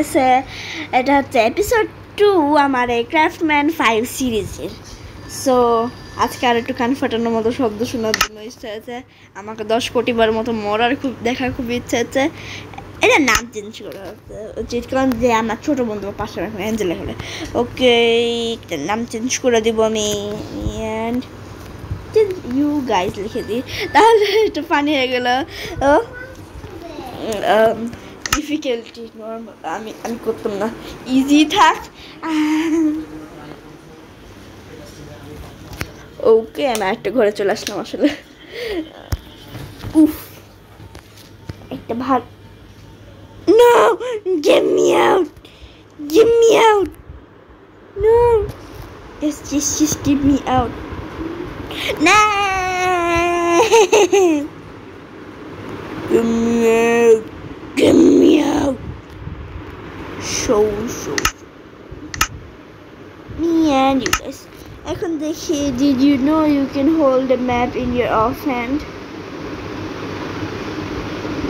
এসে এটা হচ্ছে এপিসোড 2 আমার এই ক্রাফটম্যান 5 সিরিজের। সো আজকে আর একটু কান ফাটানোর মতো শব্দ শোনার জন্য ইচ্ছা আছে। আমাকে 10 কোটি বার মতো মরার দেখার খুব ইচ্ছা আছে। এটা নাম চেঞ্জ করা উচিত, কারণ যে আমার ছোটো বন্ধু পাশে এখন অ্যাঞ্জেলা হলে ওকে নাম চেঞ্জ করে দিব আমি, অ্যান্ড ইউ গাইজ লিখে দিই, তাহলে একটু ফানি হয়ে গেল। ডিফিকাল্টি নর্মাল আমি করতাম না, ইজি থাক। ওকে আমি একটা ঘরে চলে আসলাম আসলে। উফ একটা ভাত। No, get me out, get me out. No, just get me out. No, get me out, get me out. Show me and you guys. এখন দেখি, did you know you can hold a map in your offhand?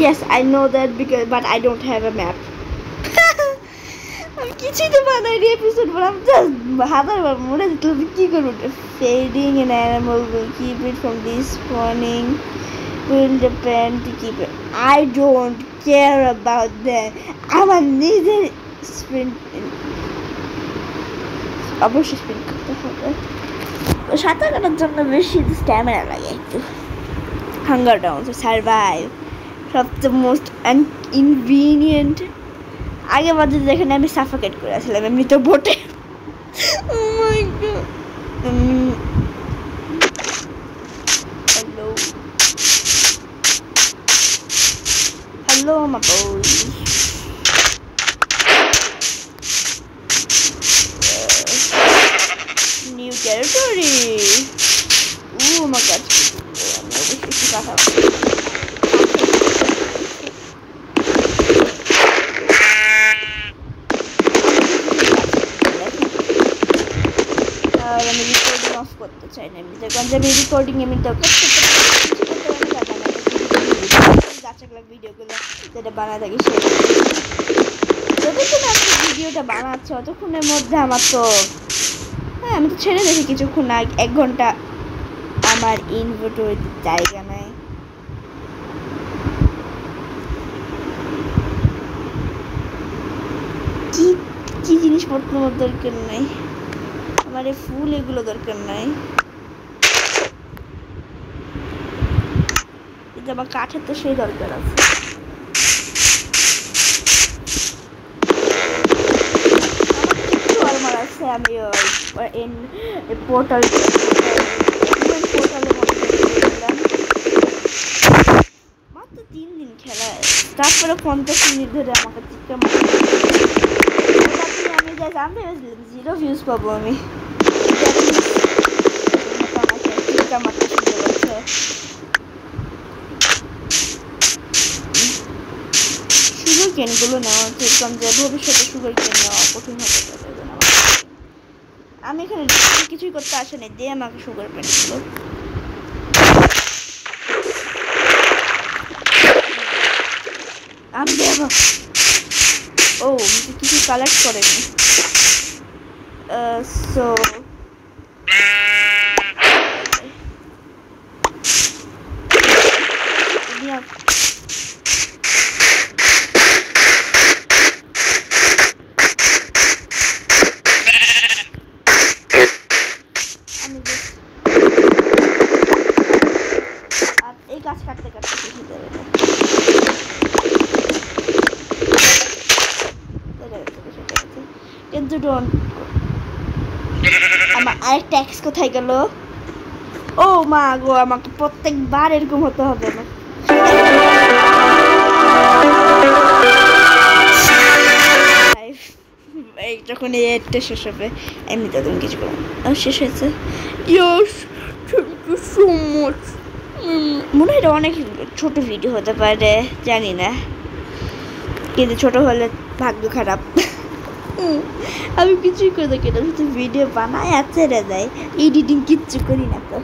Yes, I know that but I don't have a map. আমি কিছুই তো বানাইনি episode, আমি just হাজারবার মনে যেতাম কি করবো। Fading an animal will keep it from despawning, will depend to keep it. I don't care about that. আমার নিজের স্প্রিন্ট, অবশ্যই স্প্রিন্ট করতে হবে। সাঁতার কাটার জন্য বেশি স্ট্যামিনা লাগে একটু। হাঙ্গার ডাউন টু সার্ভাইভ সবচেয়ে মোস্ট ইনভিনিয়েন্ট। আগে বাদে যেখানে আমি সাফোকেট করে আসলাম এমনি তো বোটে। হ্যালো হ্যালো মা বই, নিউ টেরিটরি। আমার কাছে আমি অবশ্যই কিছু কথা আমি রেকর্ডিং অফ করতে চাই না এমনিতে, কারণ আমি রেকর্ডিং এমনিতে গাছাগুলো ভিডিওগুলো যেটা বানায় থাকি সে যতক্ষণ আপনি ভিডিওটা বানাচ্ছে অতক্ষণের মধ্যে আমার তো আমি তো ছেড়ে দেখি কিছুক্ষণ আগে 1 ঘন্টা আমার ইনভেন্টরিতে জায়গা নাই। কি কি জিনিসপত্র আমার দরকার নাই, আমার এই ফুল এগুলো দরকার নাই। কিন্তু আমার কাঠের তো সেই দরকার আছে। আমার আছে, আমি পোর্টালের মধ্যে মাত্র 3 দিন খেলা, তারপরে 50 মিনিট ধরে আমাকে চিৎকার মারতে। আমি যা জানতে পেরেছিলাম 0 ভিউজ পাবো আমি। চিৎকার মারতে শুরু করেছে। সুগার কেনগুলো নেওয়া উচিত, কারণ যে ভবিষ্যতে সুগার কেন নেওয়া কঠিন হতে পারে। আমি এখানে কিছুই করতে আসেনি, দিয়ে আমাকে সুগার কেনগুলো। আমি দেবো। ও কিছু কালেক্ট করেনি। সো এই গাছ কাটতে কাটতে শিখে যাবে না। কিন্তু আমার আরেকটা ট্যাক্স কোথায় গেল? ও মা গো, আমাকে প্রত্যেকবার এরকম হতে হবে না। যখন এই এডটা শেষ হবে এমনিতে তুমি কিছু করো। শেষ হয়েছে। মনে হয় এটা অনেক ছোট ভিডিও হতে পারে, জানি না, কিন্তু ছোট হলে ভাগ্য খারাপ। আমি কিছুই করে দেখি না, শুধু ভিডিও বানাই আর ছেড়ে দেয়, এডিটিং কিচ্ছু করি না তো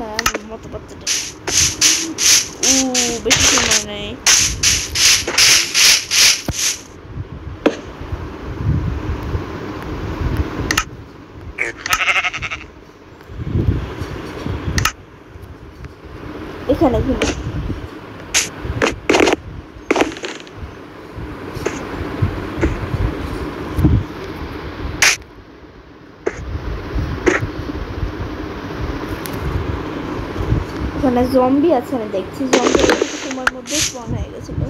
না মতো বাচ্চাটা। বেশি সময় নেই। এখানে খুলে ওখানে জম্বি আছে, আমি দেখছি জম্বি সময়ের মধ্যে স্পন হয়ে গেছিল।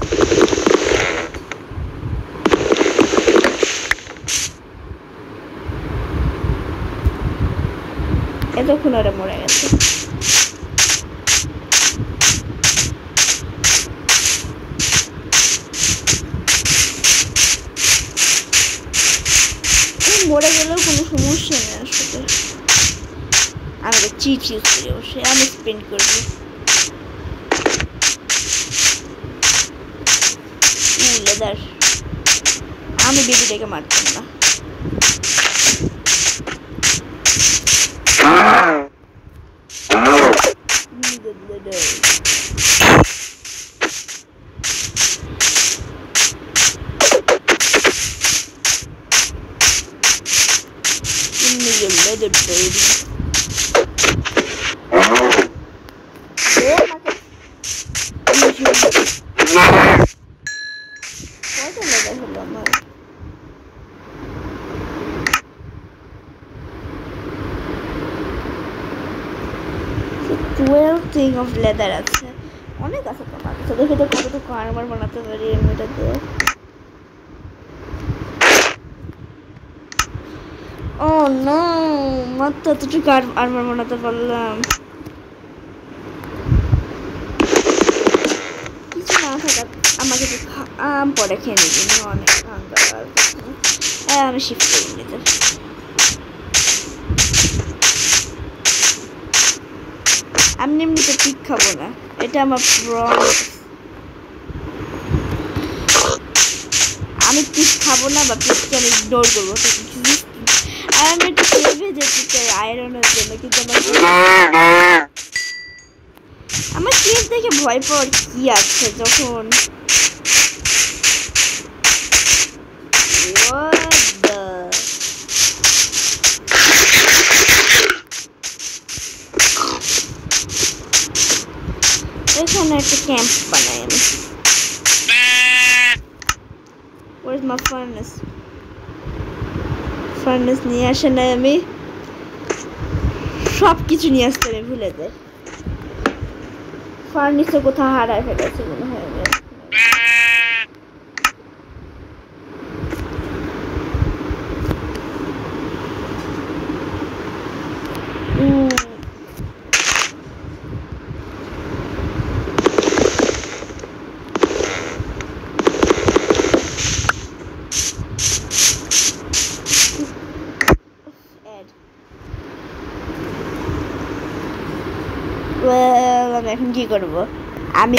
এতক্ষণ ওরা মরে গেছে। মরে গেলেও কোনো সমস্যা নেই আসলে। আমি চিট ইউজ করি অবশ্যই, আমি স্পেন্ড করবো। লেদার আমি বেবিটাকে মারতাম না। Leather baby. Thing of leather আছে, অনেক আছে তো বাচ্চা দেখে তো কতটুকু আর্মার বানাতে পারি এমনিটা দিয়ে। ও নো, মাত্র এতটুকু আর্মার বানাতে পারলাম। কিছু না থাকা আমাকে তো পরে খেয়ে নিবি, অনেক আমি শিফট করে নিতে। আমি এমনিতে পিক খাবো না, এটা আমার প্রমিস। আমি পিক খাবো না বা পিককে আমি ইগনোর করবো। আর আমি একটু সেভে যেতে চাই আয়রনের জন্য, কিন্তু আমার কেস দেখে ভয় পাওয়ার কি আছে যখন এখানে একটা ক্যাম্প বানাই আমি। Where's my furnace? Furnace নিয়ে আসে না, আমি সব কিছু নিয়ে আসতে আমি ভুলে যাই। ফার্নিসে কোথাও হারায় ফেলেছে মনে হয়। আমি এখন কি করবো? আমি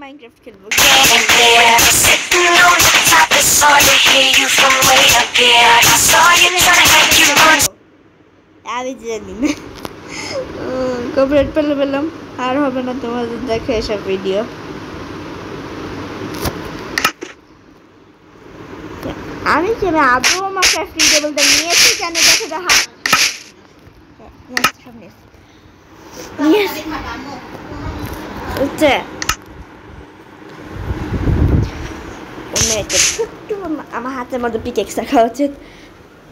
মাইনক্রাফট খেলবো। আমি জানি না, কপিরাইট পেলাম। আর হবে না তোমাদের দেখে এসব ভিডিও। আমি কি আদৌ আমার ক্রাফটিং টেবিলটা নিয়েছি কেন দেখে দেখা আমার হাতের মধ্যে পিকেক্স রাখা উচিত।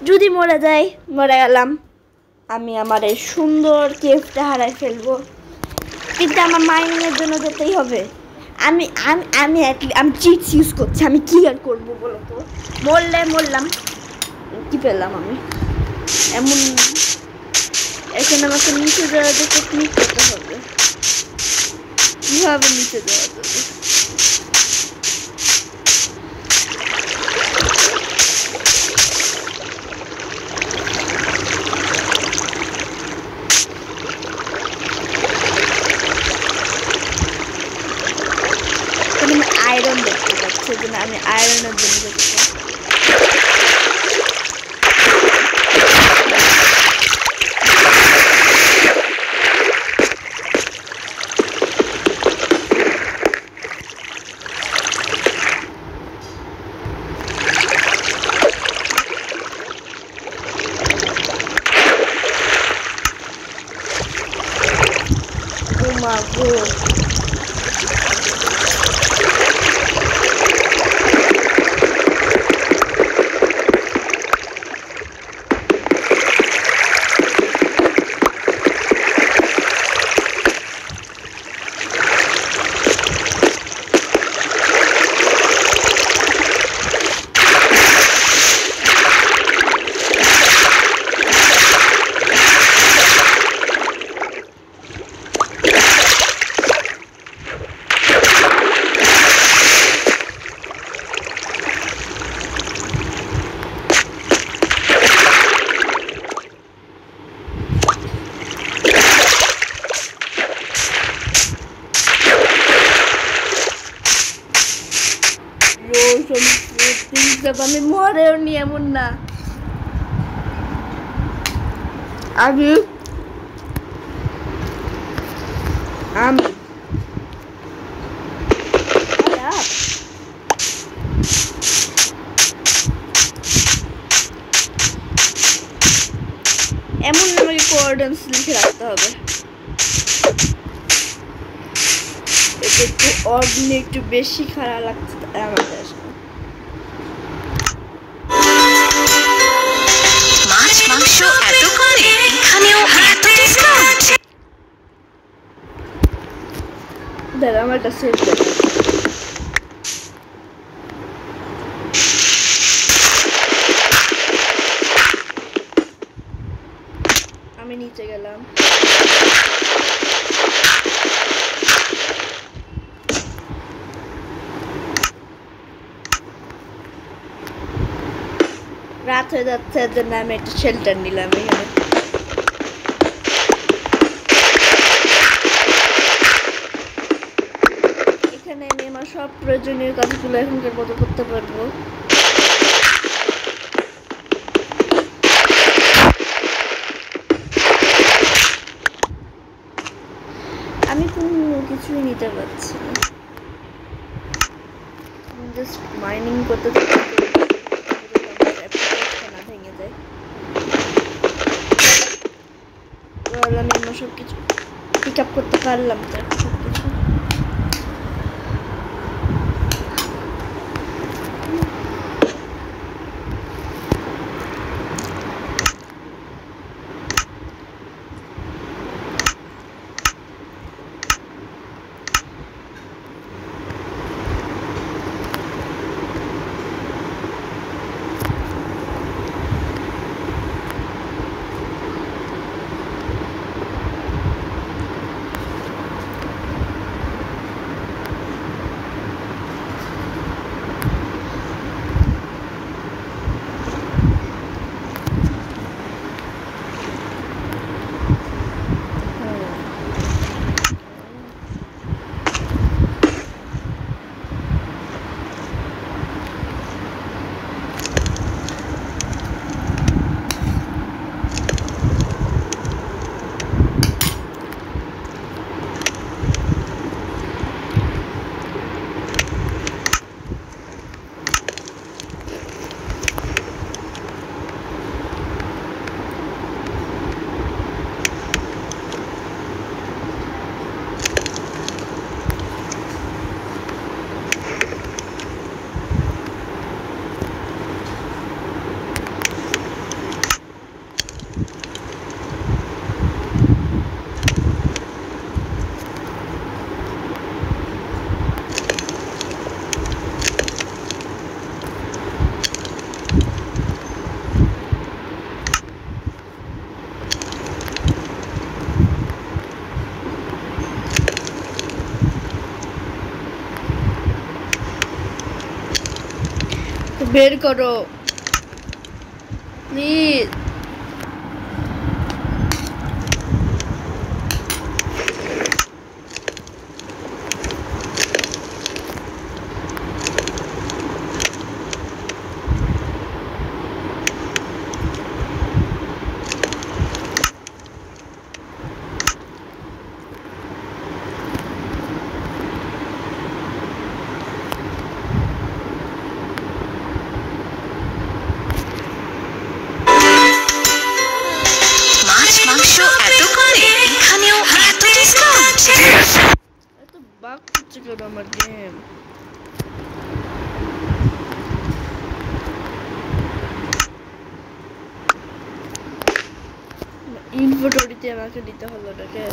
যদি মরে যাই, মরে গেলাম, আমি আমার এই সুন্দর কেফটা হারাই ফেলবো, কিন্তু আমার মাইনের জন্য যেতেই হবে। আমি আমি আমি আমি চিটস ইউজ করছি, আমি কি আর করবো বলো তো? মরলাম, কি পেলাম আমি? এমন এখানে আমাকে নিচে যাওয়ার যে টেকনিক করতে হবে, কীভাবে নিচে যাওয়া যাবে? আমি আয়রন দেখতে পাচ্ছি, আমি আয়রনের জন্য দেখতে প্রিন্সেপ আমি মরেও নি এমন না আমি আমি এমন আমাকে কোঅর্ডিনেটস লিখে রাখতে হবে এটা একটু অর্ডিনে একটু বেশি খারাপ লাগছে আমাদের মাছ মাংস এত কমে এখানেও এত ডিসকাউন্ট দাদা আমার একটা সেভ দেবে আমি নিচে গেলাম রাত হয়ে যাচ্ছে এর জন্য আমি একটা শেল্টার নিলাম এখানে এখানে আমি আমার সব প্রয়োজনীয় কাজগুলো এখনকার মতো করতে পারবো আমি কোনো কিছুই নিতে পারছি না জাস্ট মাইনিং করতে না ভেঙে যায় আমি আমার সব কিছু পিক আপ করতে পারলাম তো সব কিছু বের করো প্লিজ বাক করছে কেন আমার গেম ইনভেন্টরিতে আমাকে দিতে হলো এটাকে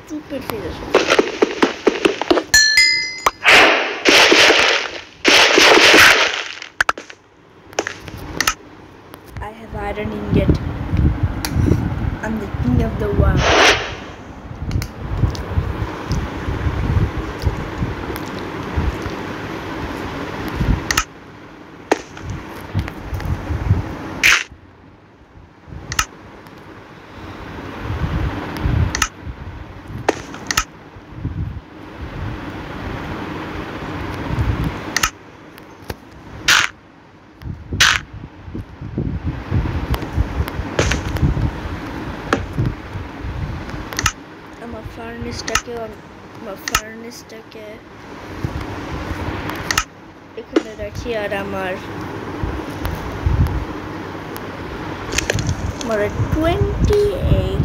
stupid finish. I have iron ingot. I'm the king of the world. ফার্নেসটাকে এখানে রাখি আর আমার 28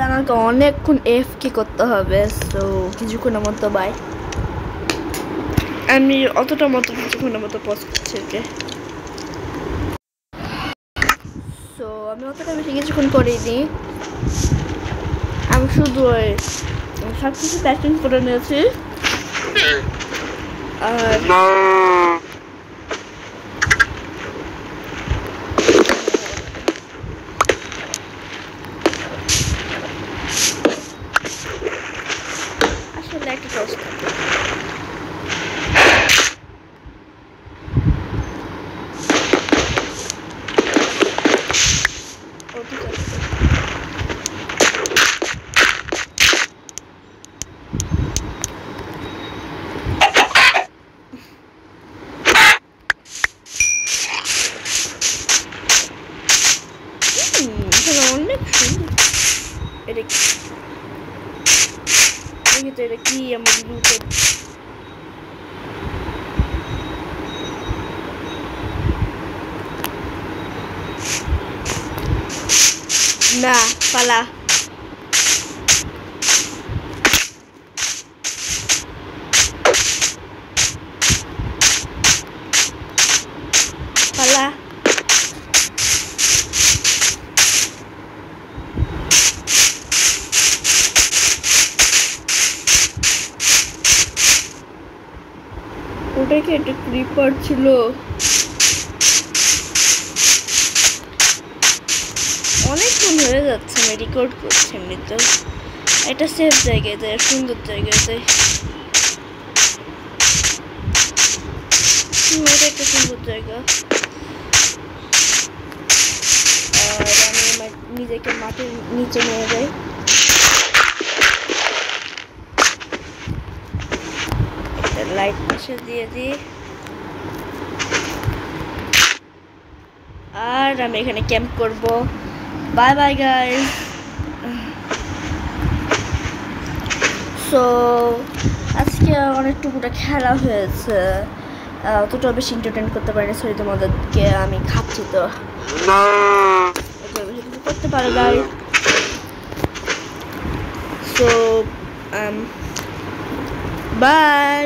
আমাকে অনেকক্ষণ কি করতে হবে, সো কিছুক্ষণের মতো বাই। আমি কিছুক্ষণের মতো পজ করছি ওকে। সো আমি অতটা বেশি কিছুক্ষণ করিনি, আমি শুধু সব কিছু প্যাকিং করে নিয়েছি আর আসলে একটা প্রশ্ন অনেক সুন্দর। এটা কি আমার না পালা পালা ওটা কি একটা ক্রিপার ছিল? অনেকক্ষণ হয়ে যাচ্ছে আমি রেকর্ড করছি এমনিতে। এটা সেফ জায়গায় যায়, সুন্দর জায়গায় যায়। এটা একটা সুন্দর জায়গা। আর আমি নিজেকে মাটির নিচে নিয়ে যাই। লাইট পাশে দিয়ে দিই আর আমি এখানে ক্যাম্প করব। Bye bye guys. সো আজকে অনেকটুকুটা খেলা হয়েছে, অতটা বেশি এন্টারটেইন করতে পারিনি, সরি তোমাদেরকে। আমি খাচ্ছি তো বেশি করতে পারে গাইস। So by.